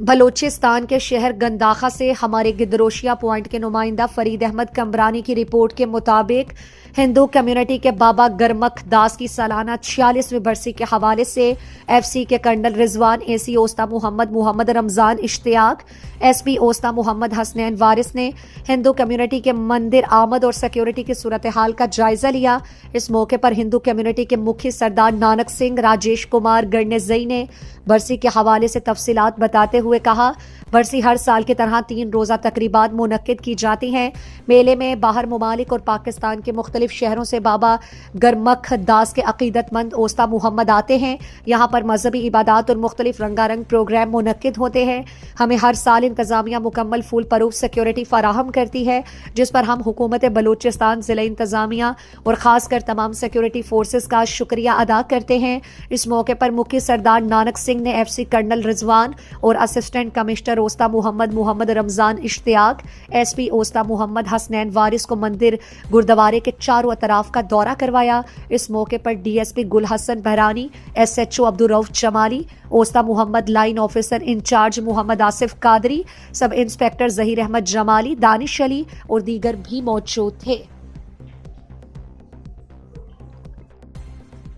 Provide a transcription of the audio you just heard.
بلوچستان کے شہر گنداخا سے ہمارے گدروشیا پوائنٹ کے نمائندہ فرید احمد کمرانی کی رپورٹ کے مطابق ہندو کمیونٹی کے بابا گرمکھ داس کی سالانہ 46ویں برسی کے حوالے سے ایف سی کے کرنل رضوان، اے سی اوستا محمد رمضان اشتیاق، ایس پی اوستا محمد حسنین وارث نے ہندو کمیونٹی کے مندر آمد اور سیکیورٹی کی صورتحال کا جائزہ لیا۔ اس موقع پر ہندو کمیونٹی کے مکھی سردار نانک سنگھ راجیش کمار گرنیزئی نے برسی کے حوالے سے تفصیلات بتاتے ہوئے کہا، برسی ہر سال کی طرح 3 روزہ تقریبات منعقد کی جاتی ہیں۔ میلے میں باہر ممالک اور پاکستان کے مختلف شہروں سے بابا گرمکھ داس کے عقیدت مند اوستا محمد آتے ہیں۔ یہاں پر مذہبی عبادات اور مختلف رنگا رنگ پروگرام منعقد ہوتے ہیں۔ ہمیں ہر سال انتظامیہ مکمل فول پروف سیکیورٹی فراہم کرتی ہے، جس پر ہم حکومت بلوچستان، ضلع انتظامیہ اور خاص کر تمام سیکیورٹی فورسز کا شکریہ ادا کرتے ہیں۔ اس موقع پر مکھی سردار نانک سنگھ نے ایف سی کرنل رضوان اور اسسٹنٹ کمشنر اوستا محمد رمضان اشتیاق، ایس پی اوستا محمد حسنین وارث کو مندر گردوارے کے چاروں اطراف کا دورہ کروایا۔ اس موقع پر ڈی ایس پی گل حسن بہرانی، ایس ایچ او عبدالرؤف جمالی، اوستا محمد لائن آفیسر انچارج محمد آصف قادری، سب انسپکٹر ظہیر احمد جمالی، دانش علی اور دیگر بھی موجود تھے۔